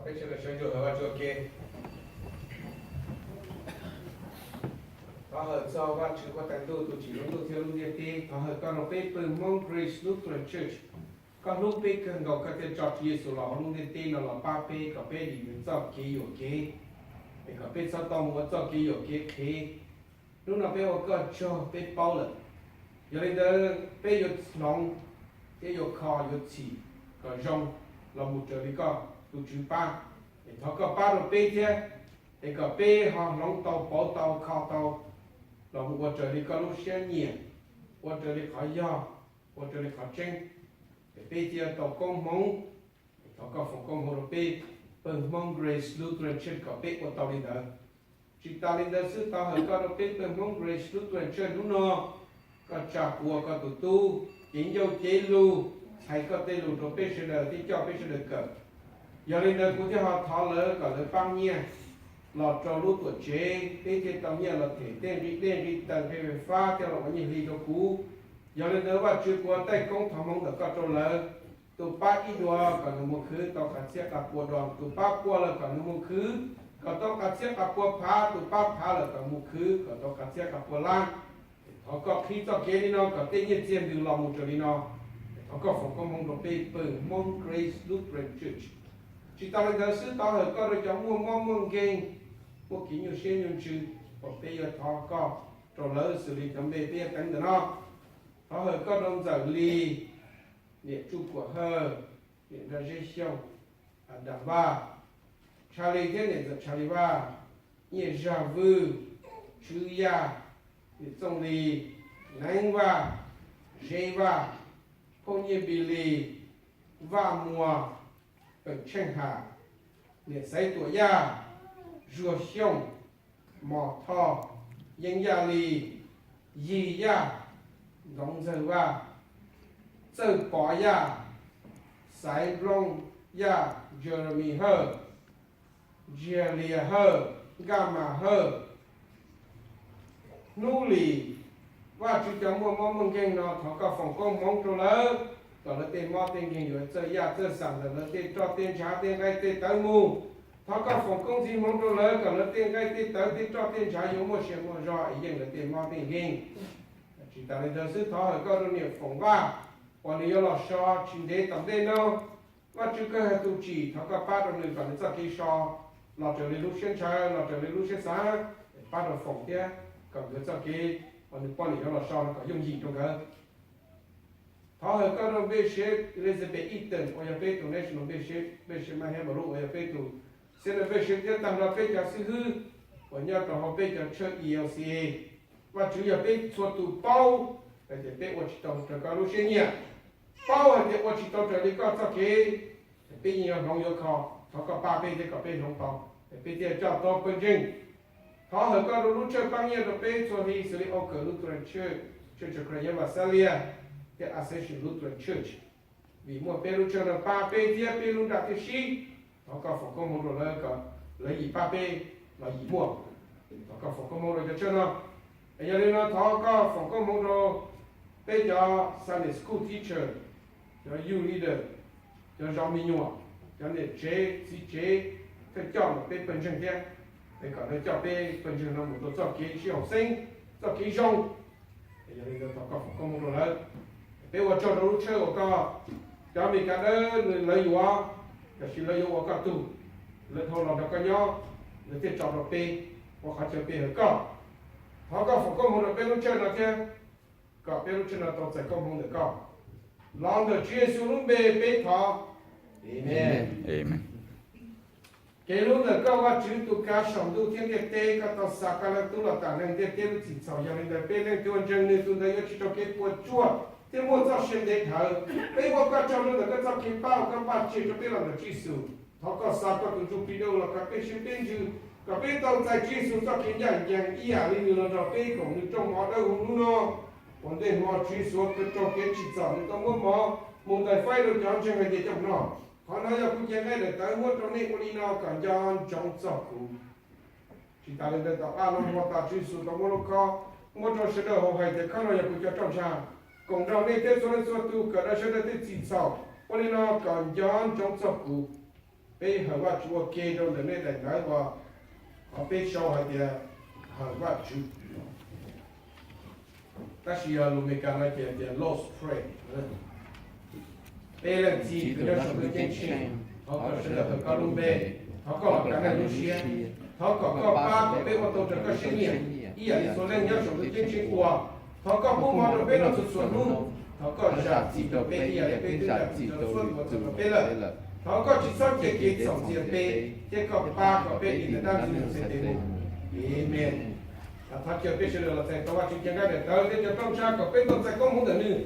có biết là sử dụng ở chỗ kia có hợp sau và chữ có tận tu tu chỉ lúc tu theo lúc địa ti có hợp có nó biết từ mong Grace Lutheran Church có lúc biết cần có cái trò Giêsu là lúc địa ti nó là ba pe có pe gì mình cho kiaอยู่kia để có pe sau tông có cho kiaอยู่kia kia lúc nào pe có cho pe bao rồi giờ lên đó peอยู่nòng peอยู่คออยู่chỉ có rong là một trời đi có tu chữ ba để thọ có ba rồi pe thế để có pe họ nòng tàu bảo tàu kho tàu là một trời đi có lúc xe nhẹ một trời đi khỏi do một trời đi khỏi tranh để pe thế tàu công mong thọ có phòng công hồ pe phần mong Grace Lutheran Church có pe của tàu đi đó chỉ tàu đi đó sư tàu hơi có pe phần mong Grace Lutheran Church lúc nó có trả của có tụ tu chính dâu chế lu hay có tên lu đồ pe sẽ đời thì cho pe sẽ được cỡ giờ lên đây cũng cho họ thọ lỡ cả lỡ bao nhiêu lọt cho lúc tuổi chế thế thì tao nhớ là thể tên đi tầng về pha theo là những gì đó cũ giờ lên đó và chưa qua tay công thằng mong được có cho lỡ tụ ba ít đua còn một khứ tao cả chiếc cặp của đoàn tụ ba qua là còn một khứ còn tao cả chiếc cặp của phá tụ ba phá là còn một khứ còn tao cả chiếc cặp của lan họ có khi tao kế đi nó có tên nhiên tiền từ lòng một chỗ đi nó họ có phòng công mong được bị bự mong Grace Lutheran Church chỉ tao lên đó sư tao hơi có được trong mong kinh một kỷ nhiều xe nhiều chữ và bây giờ thọ có trò lỡ xử lý chấm bê bê cánh đó nó họ hơi có đông giờ ly để chụp của hờ để ra dây xong đảm ba Charlie thế này giờ Charlie ba nhẹ ra vư chữ ya để trong ly nánh va dây va không như bì lì va mùa ở tranh hạ để xây tuổi ya rùa xiong mỏ thò yên gia lì yi ya rong giờ va giờ bỏ ya sài rong ya Jeremy hơ Jelia hơ Gamma hơ nu lì và chú cháu mua mong kinh nó thọ cả phòng công mong cho lỡ còn là tên mò tên kinh rồi chơi ya chơi sẵn rồi là tên cho tên trả tên gai tên tới mù thọ cả phòng công gì mong cho lỡ còn là tên gai tên tới tên cho tên trả dùng một xe một rồi ý là tên mò tên kinh chỉ ta lên đó sư thọ ở có đâu nhiều phòng va còn nếu là so chỉ để tầm tên đâu và chú cơ tu chỉ thọ cả ba đâu người còn là cái so là trở lên lúc sáng trái là trở lên lúc sáng ba đầu phòng kia còn cái cái còn quan điểm là sao nó có dùng gì trong cái thọ hơi có nó về sẽ Elizabeth Eaton hoặc là về tụ national về sẽ mà hay bảo lộ hoặc là về tụ sẽ là về sẽ cái tăng là về cho sư hư và nhớ trong họ về cho church ELCA và chủ yếu về số tụ bao để về ở trong trong cái lúc sinh nhỉ bao là để ở trong trong cái có cái về nhiều không nhiều khó thọ có ba về thì có về không bao về thì cho to bên trên họ hơi có lúc chơi bao nhiêu được bé cho hi xử lý ông cử Lutheran Church Church of Christ Vasalia cái Ascension Lutheran Church vì một bé lúc chơi là ba bé thì bé lúc đặt cái gì họ có phòng công một rồi có lấy gì ba bé là gì mua họ có phòng công một rồi cho chơi nó bây giờ nó họ có phòng công một rồi bé cho Sunday School teacher cho youth leader cho giáo viên nhỏ cho nên chế cái chọn bé bên trên kia để có thể cho bé phần trường nó một số kỹ học sinh cho kỹ rong để cho nên nó có công một rồi bé vào cho nó chơi có cho mình cả đó lấy quá cái gì lấy quá cả tu lấy thôi là nó có nhau lấy tiền cho nó bé hoặc họ cho bé có họ có phục công một rồi bé nó chơi nó kia có bé nó chơi nó tao sẽ công một được có lòng được chia xuống bé thọ amen Amen. cái lúc đó các bạn chữ tu cá sống tu thiên địa tê các tao sa cá là tu là ta nên địa tê lu chỉ sau giờ nên bên nên tu chân nên tu đây chỉ cho cái bột chua thế mua cho xem để thở bây giờ các cháu nó các cháu cái bao các bạn chỉ cho biết là chỉ số họ có sa các tu chụp video là các bên xem bên chữ các bên tao tại chỉ số cho cái dạng ý à nên là cho bên cũng trong họ đâu cũng nó còn đây họ chỉ số cho cái chỉ sau nên tao muốn một đại phái được chọn cho người để trong nó họ nói là cũng chẳng hay để tới mua trong này của đi nào cả cho trong sọc cụ chỉ ta lên đây tạo ăn nó ta chỉ số tao mua nó có mua cho sẽ được họ hay để khăn là cũng cho trong cha còn trong này thế số tu cả đã sẽ được chỉ sọc của đi nào cả cho trong sọc cụ bây giờว่าchúa kê trong đời này đánh nói qua họ bây sau hay thì họว่าchú ta chỉ là lúc mình cần là cái lost prey bây giờ chỉ cái đó là cái chuyện họ có sẽ là có luôn bê họ có là cái này luôn họ có ba cái bê mà tôi cho cái sinh nhật ý là số lượng nhớ số lượng cái chuyện qua họ có bố mà nó bê nó xuất xuất luôn họ có giả chỉ đồ bê ý là bê tôi giả chỉ đồ xuất mà tôi bê là họ có chỉ số cái tổng tiền bê cái có ba có bê thì nó đang chỉ sẽ đến amen phát triển bây giờ là thành công chúng ta để tới để cho trong cha có bê tôi sẽ có một đợt nữa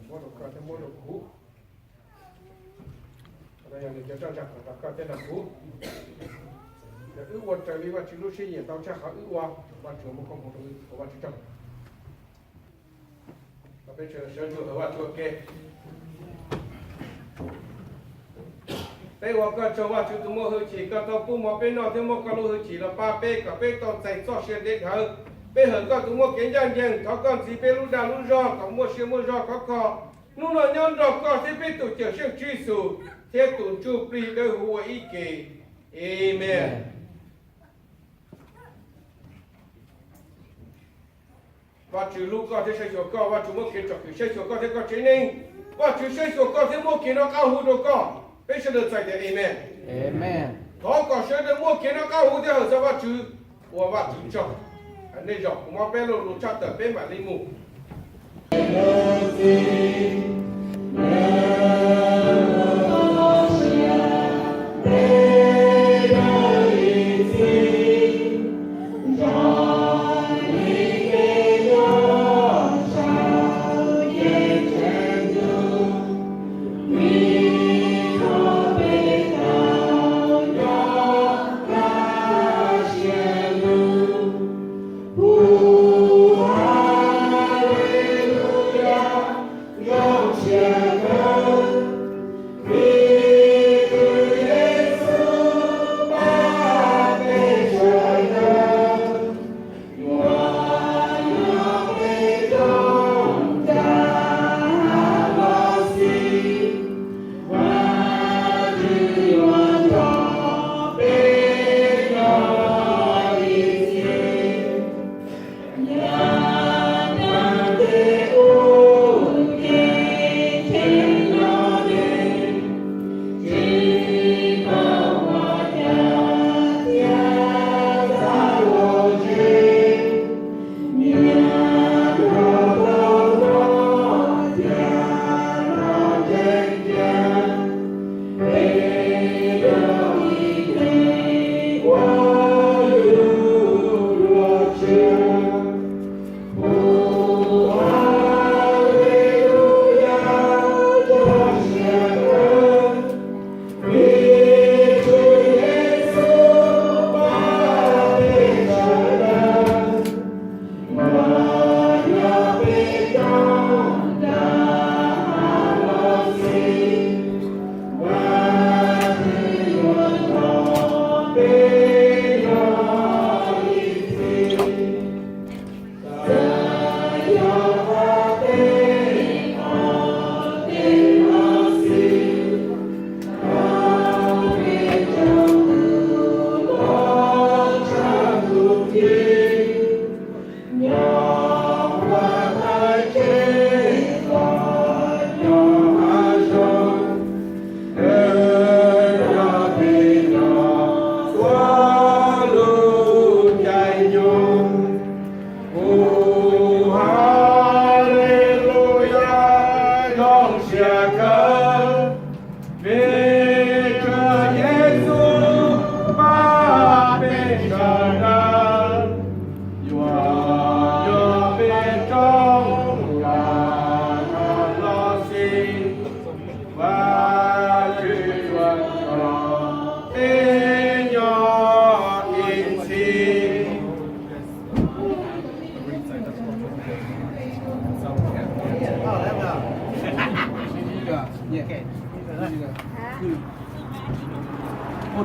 mua đồ cà mua đồ cũ đây là những cái trang giặc của cà tên là cũ để ước quan trời lý và chữ lúc sinh nhiệt tao chắc họ ước quan và chữ một không một của bạn chữ trọng và bây giờ sẽ chữ ở bạn chữ ok đây là cái chỗ mà chữ tụi mua hơi chỉ cái tao phụ mà bên nào thì mua cái lô hơi chỉ là ba bê cả bê tao dạy cho xe đến hơn bây giờ có tụi mua kiến giang giang có con gì bê lúc đào lúc rò có mua xe mua rò có lúc nào nhon rò có thì bê tụi chờ xem truy sụ thế tụi chú bì đôi hùa ý kỳ amen và chữ lúc có thể xây sửa có và chúng mua kiến trọc xây sửa có thể có chế ninh và chữ xây sửa có thể mua kiến nó cao hù đồ có bây giờ được dạy để amen Amen. có sẽ được mua kiến nó cao hù thì ở sao và chữ trọc nên dọc cũng mà bé lô chặt tờ bé mà linh mù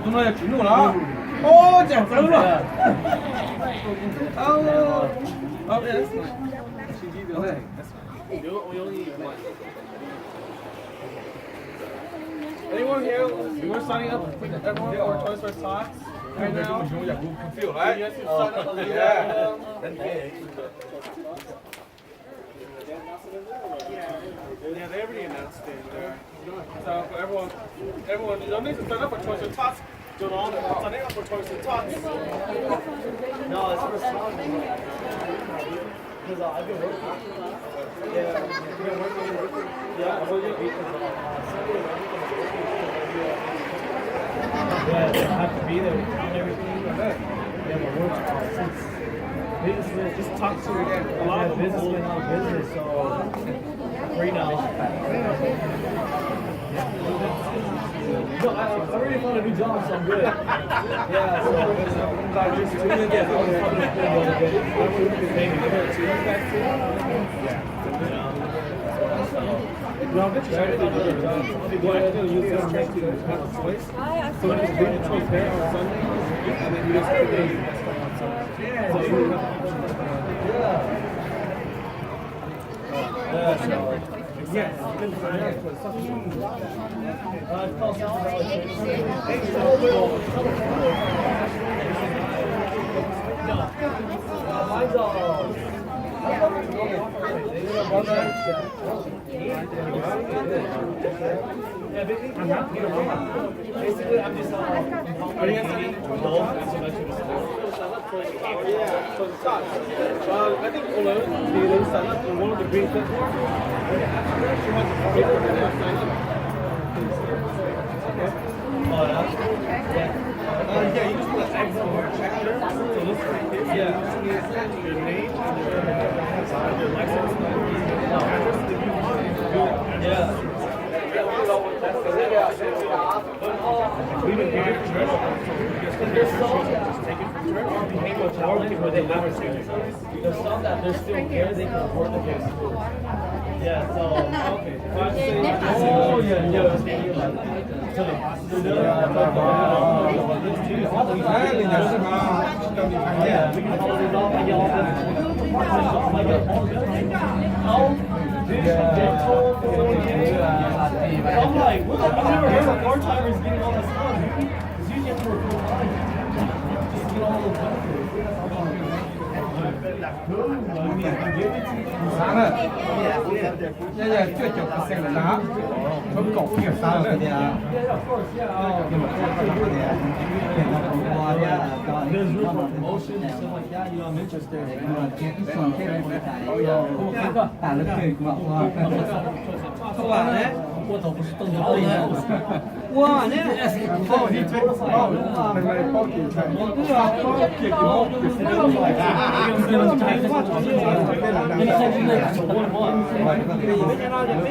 돈 하나 주노라. 오, 잘 살아. Anyone here? We're signing up everyone for Toys for Tots right now. Feel right? Yes, you sign up. Yeah, they already announced it. So for everyone, you don't need to sign up for Toys for Tots. Don't signing up for Toys for Tots. No, it's for song. Because I've been working. Yeah, I've been working. Yeah, I'm working yeah, I have to be there and everything. Yeah, my work's since businessmen Just talk to a lot of businessmen on business, so free now. No, I already found a new job, so I'm good. Yeah, so I'm just tuning again. I was probably going to go again. I'm going to pay me for 2 weeks back too. No, I'm just trying to do a good job. I'll be going to use this track to have a choice. So when it's doing the choice there on Sunday, and then you just put the next one on Sunday. So you have yes. Basically, I'm just are you guys no? Yeah, so the top. I think Ola, they sign up in one of the green things. Yeah, you just put an X or a checker. So this right here, yeah, your name, your license number, address that you want. Yeah. We would give it to treasure. There's some behavioral challenges where they have a signature. There's some that they're still here, they can afford to pay school. Yeah, so, okay. If I say, oh, yeah, yeah, we can hold it off and y'all I'm like, what? I've never heard of part-timers getting all that stuff. Because usually have to work full-time. Just get all the benefits. Chưa chụp cái xe là đá, không cổ kiểu sao rồi thì nhưng mà không có thì There's room for promotion and stuff like that, you know, I'm interested. tả lực cười của họ Không phải đấy. Qua头不是动作不一样。哇，那哦，你这哦，那个包给他，对啊，包给给包给谁都买啊，那个